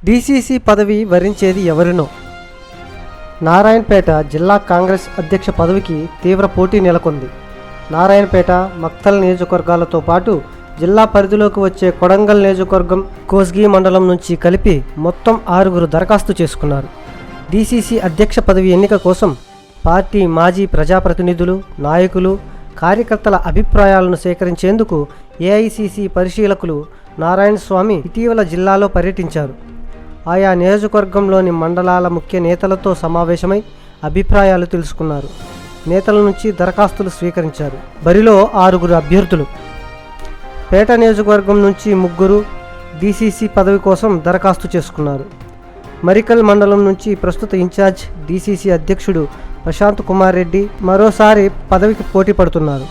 DCC పదవి వరించేది ఎవరినో. నారాయణపేట జిల్లా కాంగ్రెస్ అధ్యక్ష పదవికి తీవ్ర పోటీ నెలకొంది. నారాయణపేట, మక్తల్ నియోజకవర్గాలతో పాటు జిల్లా పరిధిలోకి వచ్చే కొడంగల్ నియోజకవర్గం, కోస్గి మండలం నుంచి కలిపి మొత్తం 6 దరఖాస్తు చేసుకున్నారు. డీసీసీ అధ్యక్ష పదవి ఎన్నిక కోసం పార్టీ మాజీ ప్రజాప్రతినిధులు, నాయకులు, కార్యకర్తల అభిప్రాయాలను సేకరించేందుకు ఏఐసీసీ పరిశీలకులు నారాయణస్వామి ఇటీవల జిల్లాలో పర్యటించారు. ఆయా నియోజకవర్గంలోని మండలాల ముఖ్య నేతలతో సమావేశమై అభిప్రాయాలు తెలుసుకున్నారు. నేతల నుంచి దరఖాస్తులు స్వీకరించారు. బరిలో 6 అభ్యర్థులు. పేట నియోజకవర్గం నుంచి 3 డీసీసీ పదవి కోసం దరఖాస్తు చేసుకున్నారు. మరికల్ మండలం నుంచి ప్రస్తుత ఇన్ఛార్జ్ డీసీసీ అధ్యక్షుడు ప్రశాంత్ కుమార్ రెడ్డి మరోసారి పదవికి పోటీ పడుతున్నారు.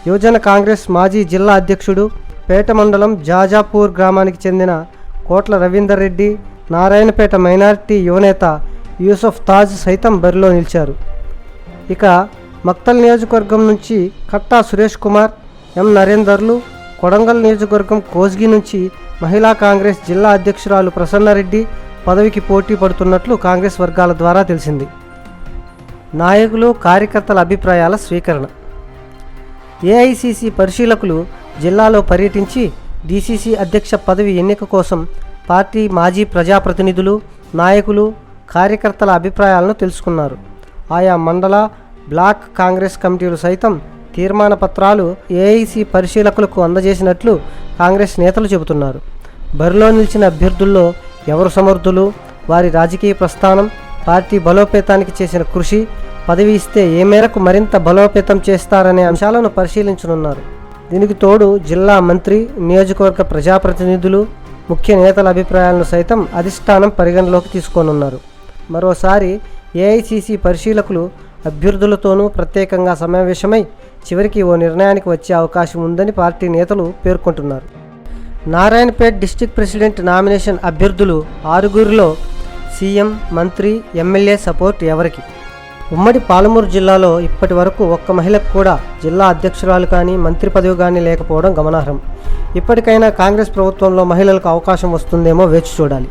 యువజన కాంగ్రెస్ మాజీ జిల్లా అధ్యక్షుడు, పేట మండలం జాజాపూర్ గ్రామానికి చెందిన కోట్ల రవీందర్ రెడ్డి, నారాయణపేట మైనారిటీ యువనేత యూసఫ్ తాజ్ సైతం బరిలో నిలిచారు. ఇక మక్తల్ నియోజకవర్గం నుంచి కట్టా సురేష్ కుమార్, ఎం నరేందర్లు, కొడంగల్ నియోజకవర్గం కోస్గి నుంచి మహిళా కాంగ్రెస్ జిల్లా అధ్యక్షురాలు ప్రసన్నారెడ్డి పదవికి పోటీ పడుతున్నట్లు కాంగ్రెస్ వర్గాల ద్వారా తెలిసింది. నాయకులు, కార్యకర్తల అభిప్రాయాల స్వీకరణ. ఏఐసీసీ పరిశీలకులు జిల్లాలో పర్యటించి డీసీసీ అధ్యక్ష పదవి ఎన్నిక కోసం పార్టీ మాజీ ప్రజాప్రతినిధులు, నాయకులు, కార్యకర్తల అభిప్రాయాలను తెలుసుకున్నారు. ఆయా మండల, బ్లాక్ కాంగ్రెస్ కమిటీలు సైతం తీర్మాన పత్రాలు ఏఐసీ పరిశీలకులకు అందజేసినట్లు కాంగ్రెస్ నేతలు చెబుతున్నారు. బరిలో నిలిచిన అభ్యర్థుల్లో ఎవరు సమర్థులు, వారి రాజకీయ ప్రస్థానం, పార్టీ బలోపేతానికి చేసిన కృషి, పదవి ఇస్తే ఏ మేరకు మరింత బలోపేతం చేస్తారనే అంశాలను పరిశీలించనున్నారు. దీనికి తోడు జిల్లా మంత్రి, నియోజకవర్గ ప్రజాప్రతినిధులు, ముఖ్య నేతల అభిప్రాయాలను సైతం అధిష్టానం పరిగణలోకి తీసుకోనున్నారు. మరోసారి ఏఐసీసీ పరిశీలకులు అభ్యర్థులతోనూ ప్రత్యేకంగా సమావేశమై చివరికి ఓ నిర్ణయానికి వచ్చే అవకాశం ఉందని పార్టీ నేతలు పేర్కొంటున్నారు. నారాయణపేట డిస్టిక్ ప్రెసిడెంట్ నామినేషన్ అభ్యర్థులు 6 సీఎం, మంత్రి, ఎమ్మెల్యే సపోర్ట్ ఎవరికి? ఉమ్మడి పాలమూరు జిల్లాలో ఇప్పటి వరకు ఒక్క మహిళకు కూడా జిల్లా అధ్యక్షురాలు కానీ, మంత్రి పదవి కానీ లేకపోవడం గమనార్హం. ఇప్పటికైనా కాంగ్రెస్ ప్రభుత్వంలో మహిళలకు అవకాశం వస్తుందేమో వేచి చూడాలి.